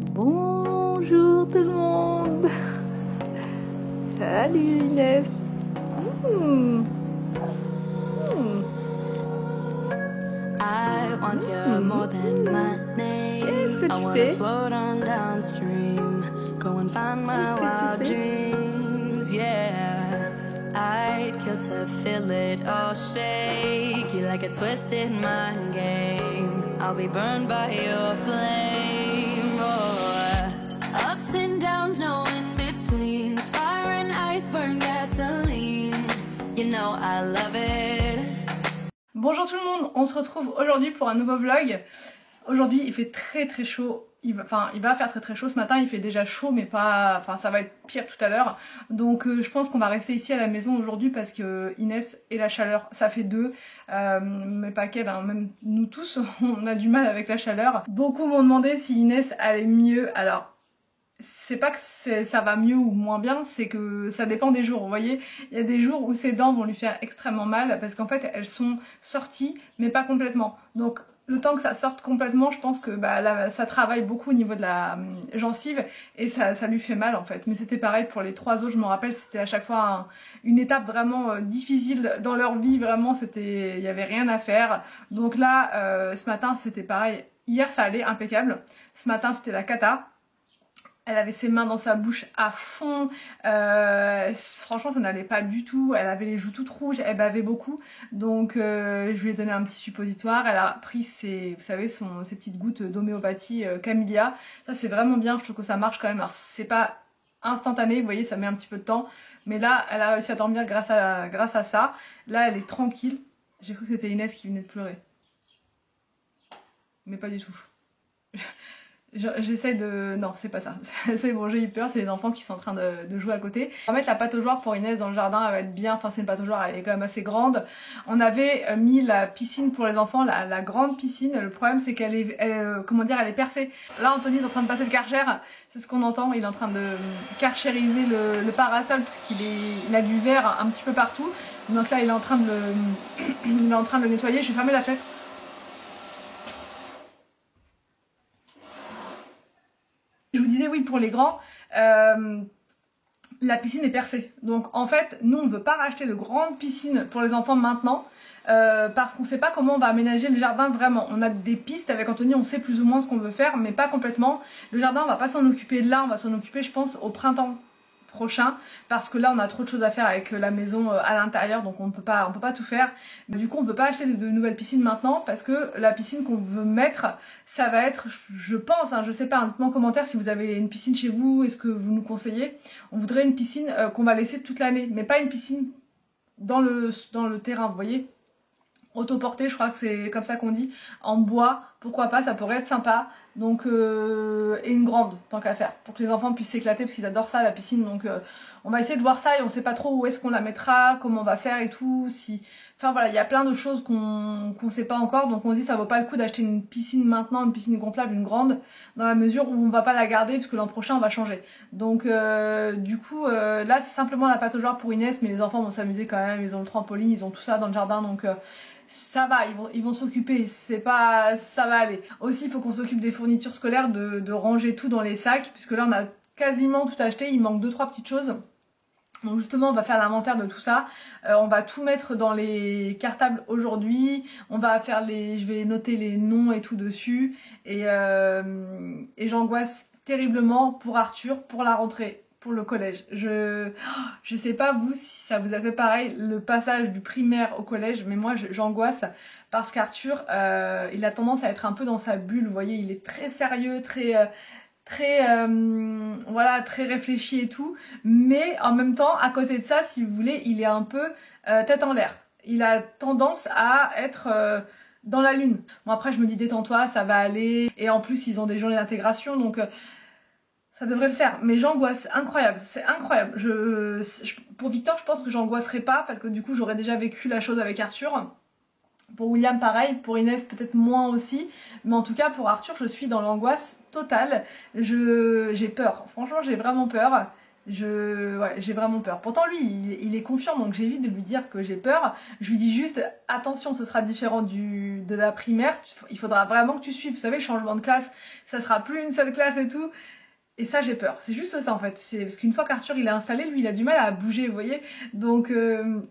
Bonjour tout le monde. Salut Inès. I want you more than money. Qu'est-ce que I tu wanna fais? float on downstream, go and find my wild dreams. Yeah, I'd kill to feel it all shake you like a twisted mind game. I'll be burned by your flame. Oh, ups and downs, no in betweens. Fire and ice, burn gasoline. You know I love it. Bonjour tout le monde, on se retrouve aujourd'hui pour un nouveau vlog. Aujourd'hui il fait très chaud, il va faire très chaud ce matin, il fait déjà chaud mais pas, ça va être pire tout à l'heure. Donc je pense qu'on va rester ici à la maison aujourd'hui parce que Inès et la chaleur ça fait deux, mais pas qu'elle, hein, même nous tous on a du mal avec la chaleur. Beaucoup m'ont demandé si Inès allait mieux, alors c'est pas que ça va mieux ou moins bien, c'est que ça dépend des jours, vous voyez. Il y a des jours où ses dents vont lui faire extrêmement mal parce qu'en fait elles sont sorties mais pas complètement. Donc le temps que ça sorte complètement, je pense que là, ça travaille beaucoup au niveau de la gencive et ça lui fait mal en fait. Mais c'était pareil pour les trois autres, je me rappelle, c'était à chaque fois une étape vraiment difficile dans leur vie, vraiment il y avait rien à faire. Donc là, ce matin c'était pareil, hier ça allait impeccable, ce matin c'était la cata. Elle avait ses mains dans sa bouche à fond, franchement ça n'allait pas du tout, elle avait les joues toutes rouges, elle bavait beaucoup, donc je lui ai donné un petit suppositoire, elle a pris ses petites gouttes d'homéopathie Camellia, ça c'est vraiment bien, je trouve que ça marche quand même, alors c'est pas instantané, vous voyez ça met un petit peu de temps, mais là elle a réussi à dormir grâce à ça, là elle est tranquille, j'ai cru que c'était Inès qui venait de pleurer, mais pas du tout. J'essaie de... Non, c'est pas ça. C'est bon, j'ai eu peur, c'est les enfants qui sont en train de jouer à côté. On va mettre la pataugeoire pour Inès dans le jardin, elle va être bien. Enfin, c'est une pataugeoire, elle est quand même assez grande. On avait mis la piscine pour les enfants, la grande piscine. Le problème, c'est qu'elle est, elle est percée. Là, Anthony est en train de passer le karcher. C'est ce qu'on entend. Il est en train de karchériser le parasol puisqu'il a du verre un petit peu partout. Donc là, il est en train de le nettoyer. Je vais fermer la fenêtre. Je vous disais oui pour les grands, la piscine est percée. Donc en fait nous on ne veut pas racheter de grandes piscines pour les enfants maintenant parce qu'on ne sait pas comment on va aménager le jardin vraiment. On a des pistes avec Anthony, on sait plus ou moins ce qu'on veut faire mais pas complètement. Le jardin on va pas s'en occuper là, on va s'en occuper je pense au printemps prochain parce que là on a trop de choses à faire avec la maison à l'intérieur donc on peut pas tout faire, mais du coup on veut pas acheter de nouvelles piscines maintenant parce que la piscine qu'on veut mettre ça va être, je pense, hein, je sais pas, dites-moi en commentaire si vous avez une piscine chez vous, est-ce que vous nous conseillez. On voudrait une piscine qu'on va laisser toute l'année mais pas une piscine dans le terrain, vous voyez, autoportée, je crois que c'est comme ça qu'on dit, en bois, pourquoi pas, ça pourrait être sympa. Donc et une grande tant qu'à faire pour que les enfants puissent s'éclater parce qu'ils adorent ça la piscine. Donc on va essayer de voir ça et on sait pas trop où est-ce qu'on la mettra, comment on va faire et tout, enfin voilà, il y a plein de choses qu'on sait pas encore, donc on se dit ça vaut pas le coup d'acheter une piscine maintenant, une piscine gonflable, une grande, dans la mesure où on va pas la garder puisque l'an prochain on va changer. Donc du coup là c'est simplement la pataugeoire pour Inès, mais les enfants vont s'amuser quand même, ils ont le trampoline, ils ont tout ça dans le jardin, donc ça va, ils vont s'occuper, ça va aller. Aussi il faut qu'on s'occupe des fournitures scolaires, de ranger tout dans les sacs, puisque là on a quasiment tout acheté, il manque 2-3 petites choses. Donc justement on va faire l'inventaire de tout ça, on va tout mettre dans les cartables aujourd'hui, on va faire je vais noter les noms et tout dessus, et j'angoisse terriblement pour Arthur, pour la rentrée, pour le collège. Je sais pas vous si ça vous a fait pareil, le passage du primaire au collège, mais moi j'angoisse parce qu'Arthur il a tendance à être un peu dans sa bulle, vous voyez, il est très sérieux, voilà, très réfléchi et tout, mais en même temps à côté de ça si vous voulez il est un peu tête en l'air, il a tendance à être dans la lune. Bon après je me dis détends-toi, ça va aller, et en plus ils ont des journées d'intégration donc ça devrait le faire, mais j'angoisse, incroyable, c'est incroyable. Pour Victor je pense que j'angoisserai pas parce que du coup j'aurais déjà vécu la chose avec Arthur. Pour William pareil, pour Inès peut-être moins aussi, mais en tout cas pour Arthur je suis dans l'angoisse totale. J'ai peur, franchement j'ai vraiment peur. Ouais, j'ai vraiment peur. Pourtant lui, il est confiant, donc j'évite de lui dire que j'ai peur. Je lui dis juste, attention, ce sera différent de la primaire. Il faudra vraiment que tu suives. Vous savez, changement de classe, ça sera plus une seule classe et tout. Et ça, j'ai peur. C'est juste ça en fait. C'est parce qu'une fois qu'Arthur il est installé, lui, il a du mal à bouger, vous voyez. Donc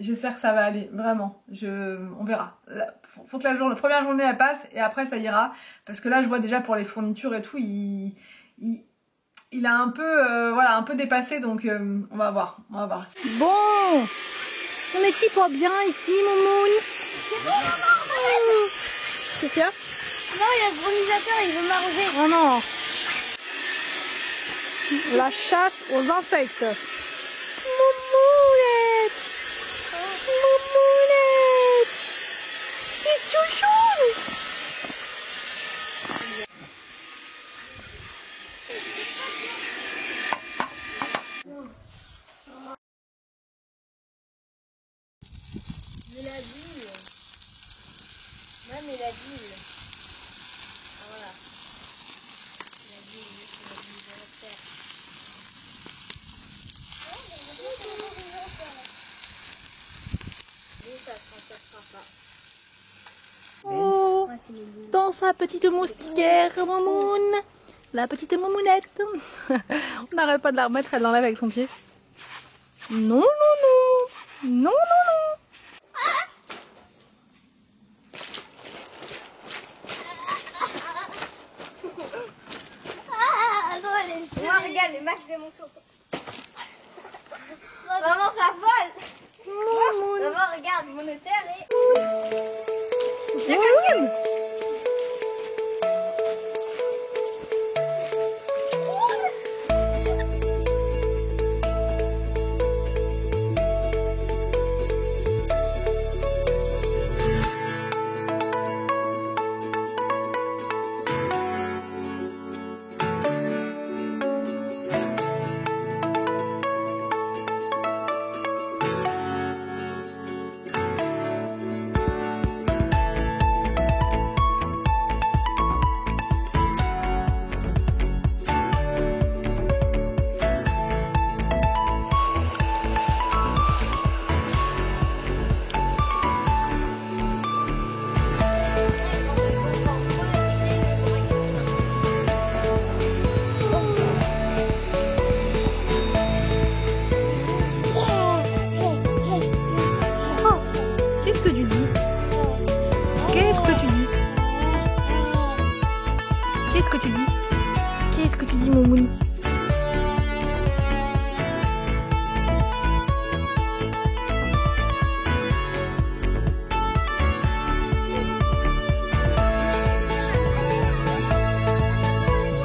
j'espère que ça va aller, vraiment. On verra. Faut que la première journée elle passe et après ça ira. Parce que là, je vois déjà pour les fournitures et tout, il a un peu, voilà, un peu dépassé. Donc on va voir, Bon, on est qui pour bien ici, Moumoun? Qu'est-ce qu'il y a? Non, il y a le bronisateur, il veut m'arroser. Oh non. La chasse aux insectes. Moumounette. Moumounette. Petit chouchou. Mais la ville. Ouais, mais la ville. Ah, voilà. La ville, je vais la faire. Oh, dans sa petite moustiquaire, Moumoun. La petite Moumounette. On n'arrête pas de la remettre, elle l'enlève avec son pied. Non, non, non. Non, non, non. Ah, non, elle est chouette. Moi, regarde les matchs de mon chaud. Maman, ça vole. Maman, regarde, mon hôtel est... Moumoun. Qu'est-ce que tu dis? Qu'est-ce que tu dis? Qu'est-ce que tu dis? Qu'est-ce que tu dis, Moumoun?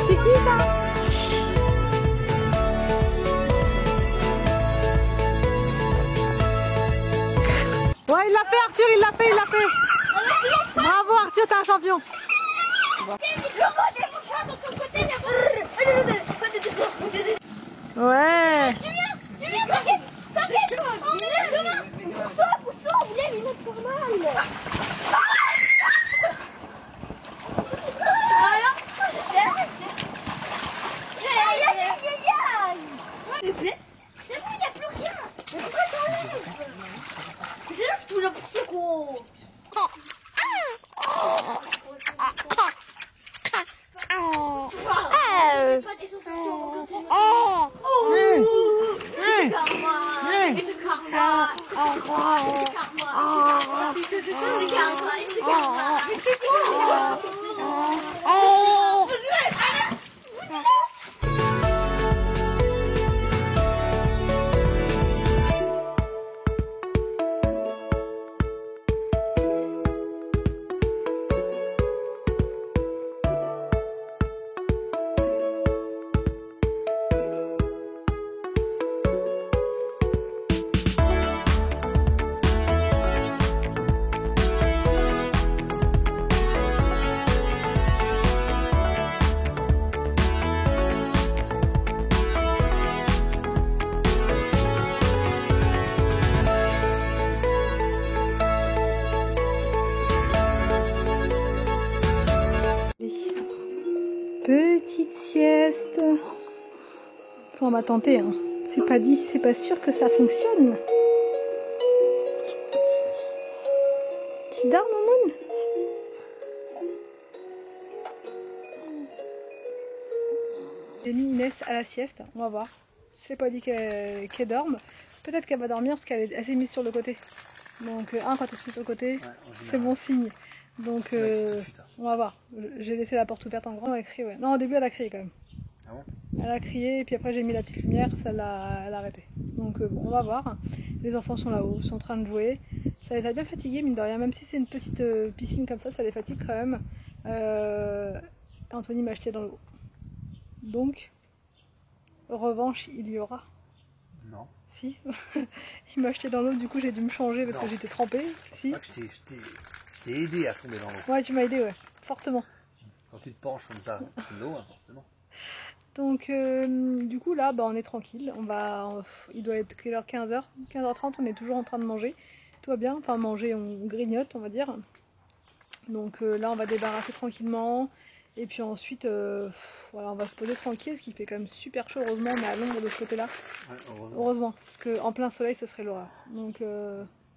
C'est qui ça? Ouais, il l'a fait, Arthur, il l'a fait, il l'a fait. Bravo, Arthur, t'es un champion. Ouais. Tu viens, t'inquiète, on met les deux mains. Pousse-toi, on met les mains normales. Voilà. C'est bon, il n'y a plus rien. Mais pourquoi t'enlèves? C'est là que tu fous n'importe quoi. Pas des sensations. It's a karma. Petite sieste. On va tenter, hein. C'est pas dit, c'est pas sûr que ça fonctionne. Tu dors, Momoun? J'ai mis Inès à la sieste, on va voir. C'est pas dit qu'elle dorme. Peut-être qu'elle va dormir parce qu'elle s'est mise sur le côté. Donc, quand elle se met sur le côté, c'est bon signe. Donc, on va voir. J'ai laissé la porte ouverte en grand, elle a crié, ouais. Non, au début, elle a crié quand même. Ah bon? Elle a crié, et puis après, j'ai mis la petite lumière, ça elle a arrêté. Donc, bon, on va voir. Les enfants sont là-haut, sont en train de jouer. Ça les a bien fatigués, mine de rien. Même si c'est une petite piscine comme ça les fatigue quand même. Anthony m'a acheté dans l'eau. Donc, revanche, il y aura. Non. Si. Il m'a acheté dans l'eau, du coup j'ai dû me changer parce que j'étais trempée. Si. Je t'ai aidé à tomber dans l'eau. Ouais, tu m'as aidé, ouais, fortement. Quand tu te penches comme ça, c'est l'eau, hein, forcément. Donc, du coup là, on est tranquille. Il doit être quelle heure? 15h 15h30, on est toujours en train de manger. Tout va bien, enfin manger, on grignote, on va dire. Donc là, on va débarrasser tranquillement. Et puis ensuite, voilà, on va se poser tranquille parce qu'il fait quand même super chaud. Heureusement, on est à l'ombre de ce côté-là. Ouais, heureusement, parce qu'en plein soleil, ça serait l'horreur. Donc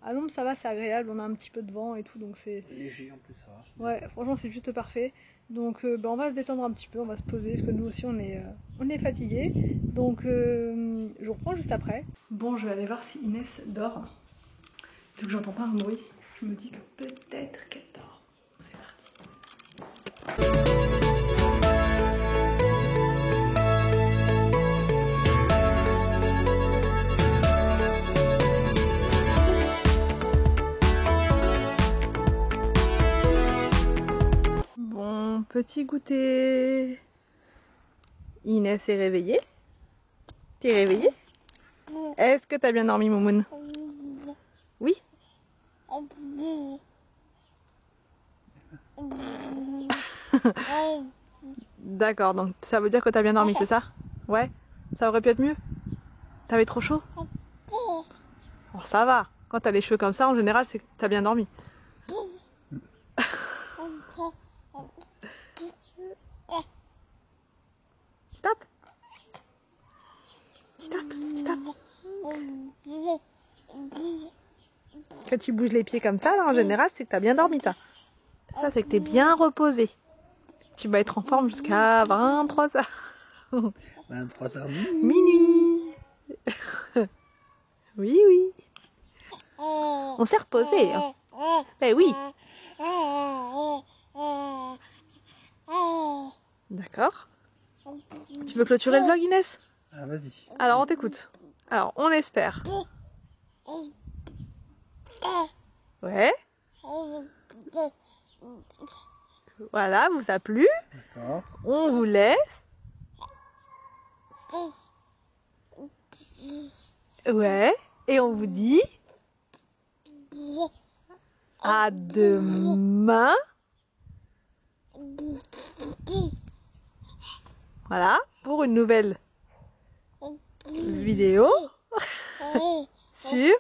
à l'ombre, ça va, c'est agréable. On a un petit peu de vent et tout, donc c'est léger en plus, ça va. Ouais, franchement, c'est juste parfait. Donc on va se détendre un petit peu, on va se poser parce que nous aussi, on est fatigués. Donc je vous reprends juste après. Bon, je vais aller voir si Inès dort. Vu que j'entends pas un bruit, je me dis que peut-être qu'elle dort. C'est parti. Bon, petit goûter. Inès est réveillée. T'es réveillée? Est-ce que t'as bien dormi, Momoun? Oui. D'accord, donc ça veut dire que t'as bien dormi, c'est ça? Ouais. Ça aurait pu être mieux? T'avais trop chaud? Bon, ça va. Quand t'as les cheveux comme ça, en général, c'est que t'as bien dormi. Stop. Stop, stop. Quand tu bouges les pieds comme ça, là, en général, c'est que t'as bien dormi, ça. Ça, c'est que t'es bien reposé. Tu vas être en forme jusqu'à 23h. 23h minuit. Oui, oui. On s'est reposé. Hein. Ben oui. D'accord. Tu veux clôturer le vlog, Inès? Ah, vas-y. Alors, on t'écoute. Alors, on espère. Ouais. Voilà, vous a plu. D'accord. On vous laisse. Ouais. Et on vous dit à demain. Voilà, pour une nouvelle vidéo sur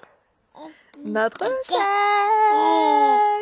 notre chaîne.